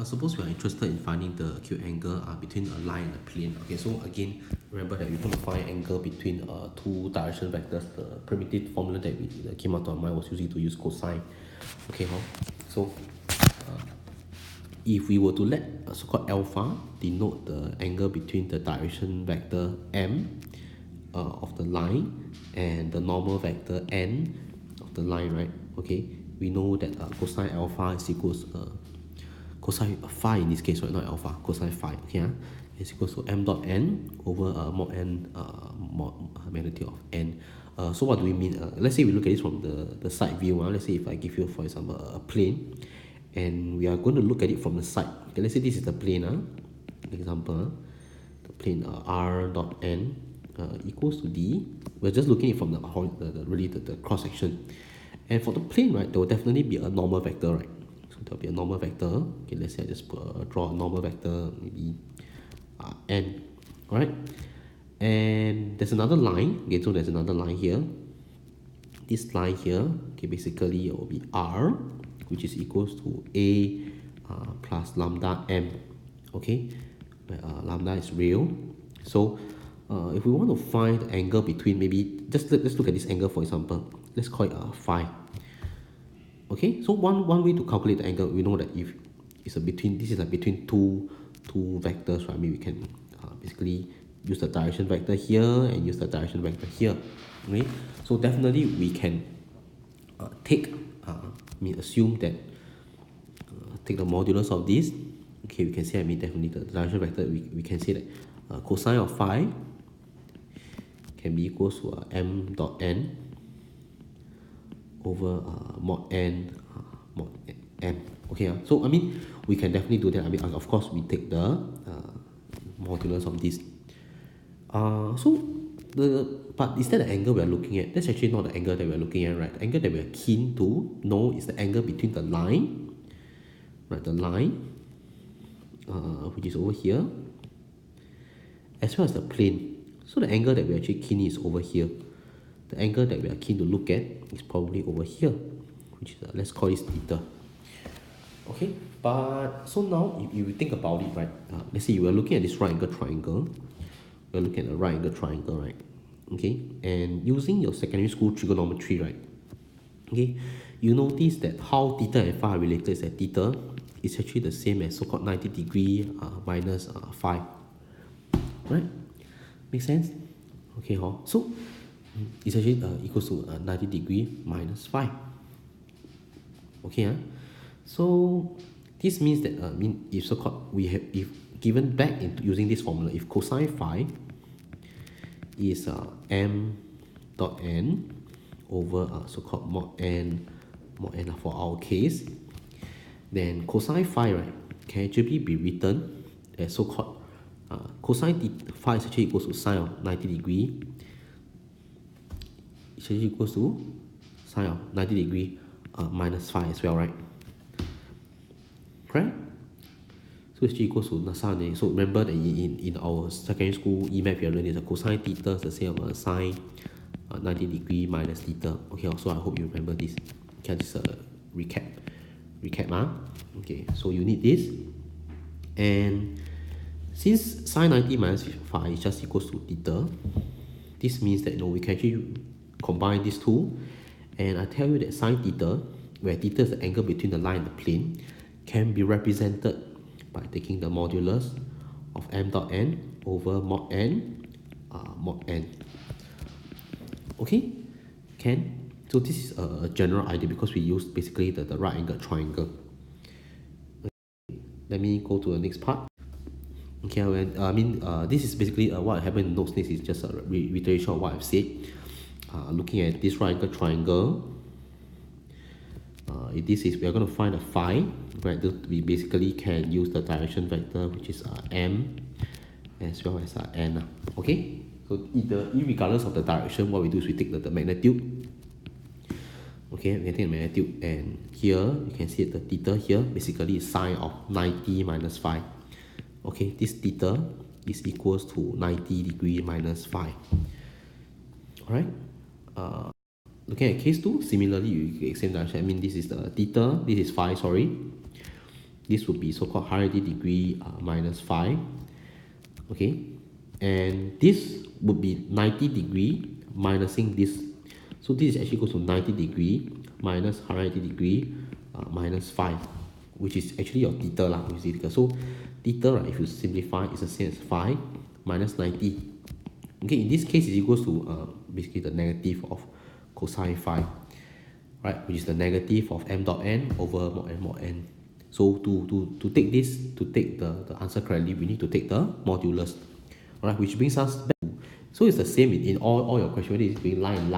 Suppose we are interested in finding the acute angle between a line and a plane. Okay, so again, remember that we're going to find angle between two direction vectors. The primitive formula that came out to our mind was usually to use cosine. Okay, so if we were to let a so-called alpha denote the angle between the direction vector m of the line and the normal vector n of the line, right? Okay, we know that cosine alpha is equals cosine phi in this case, right? Not alpha, cosine phi. Okay, is equals to m dot n over mod n mod magnitude of n. So what do we mean? Let's say we look at this from the side view. Let's say if I give you, for example, a plane, and we are going to look at it from the side. Okay, let's say this is the plane. Example, the plane r dot n equals to d. We're just looking at it from the cross section. And for the plane, right, there will definitely be a normal vector, right? So there'll be a normal vector. Okay, let's say I just draw a normal vector, maybe n, right? And there's another line. Okay, so there's another line here. This line here, okay, basically it will be r, which is equals to a plus lambda m. Okay, where lambda is real. So if we want to find the angle between, maybe let's look at this angle, for example. Let's call it phi. Okay, so one way to calculate the angle, we know that if it's a between, this is a between two vectors, right? I mean, we can basically use the direction vector here and use the direction vector here. Okay, so definitely we can assume that take the modulus of this. Okay, we can say, I mean, definitely the direction vector, we can say that cosine of phi can be equals to m dot n over mod n mod m. Okay, so I mean, we can definitely do that. I mean, of course, we take the modulus of this. But is that the angle we are looking at? That's actually not the angle that we are looking at, right? The angle that we are keen to know is the angle between the line, right? The line, which is over here, as well as the plane. So the angle that we are actually keen is over here. The angle that we are keen to look at is probably over here, which is let's call this theta. Okay, but so now if you think about it, right? Let's say you are looking at this right angle triangle. We're looking at a right angle triangle, right? Okay, and using your secondary school trigonometry, right? Okay, you notice that how theta and phi are related is that theta is actually the same as so-called 90 degree minus phi, right? Make sense? Okay, so it's actually equals to 90 degree minus phi. Okay, so this means that if so-called we have, if given back into using this formula, if cosine phi is m dot n over so-called mod n for our case, then cosine phi, right, can actually be written as so-called cosine phi is actually equals to sine of 90 degree. It's actually equals to sine of 90 degree minus phi as well, right? Right? So it's equals to sine. So remember that in our secondary school EMAT, we are learning that cosine theta is the same as sine 90 degree minus theta. Okay, so I hope you remember this. Okay, just recap. Okay, so you need this. And since sine 90 minus phi is just equals to theta, this means that we can actually combine these two. And I tell you that sine theta, where theta is the angle between the line and the plane, can be represented by taking the modulus of m dot n over mod n mod n. Okay, can? So this is a general idea because we use basically the right angle triangle. Okay, let me go to the next part. Okay, this is basically what happened in notes next is just a reiteration of what I've said. Looking at this right angle triangle, if this is, we are going to find a phi, right? We basically can use the direction vector, which is m, as well as n. Okay, so regardless of the direction, what we do is we take the magnitude. Okay, we can take the magnitude, and here you can see the theta here basically is sine of 90 minus phi. Okay, this theta is equals to 90 degree minus phi. Alright, looking at case 2, similarly you get same direction. I mean, this is the theta, this is phi, sorry. this would be so-called 180 degree minus 5. Okay, and this would be 90 degree minusing this. So this is actually goes to 90 degree minus 180 degree minus 5, which is actually your theta lah. So theta, right, if you simplify, is the same as 5 minus 90. Okay, in this case, it equals to basically the negative of cosine 5, right, which is the negative of m dot n over mod n mod n. So to take this, to take the answer correctly, we need to take the modulus. Alright, which brings us back to, so it's the same in all your questions, whether it's being line,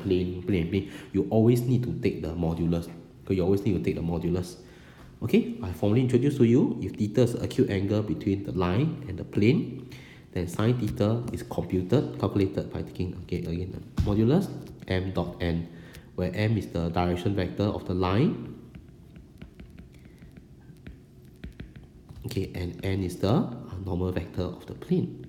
plane, plane. You always need to take the modulus. Okay, you always need to take the modulus. Okay, I formally introduce to you, if theta is the acute angle between the line and the plane, then sine theta is calculated by taking, okay, again, the modulus m dot n, where m is the direction vector of the line, okay, and n is the normal vector of the plane.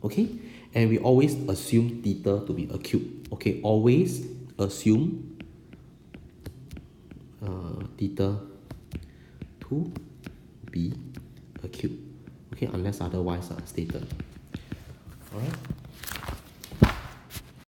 Okay, and we always assume theta to be acute. Okay, always assume theta to be acute. Okay, unless otherwise stated. Alright.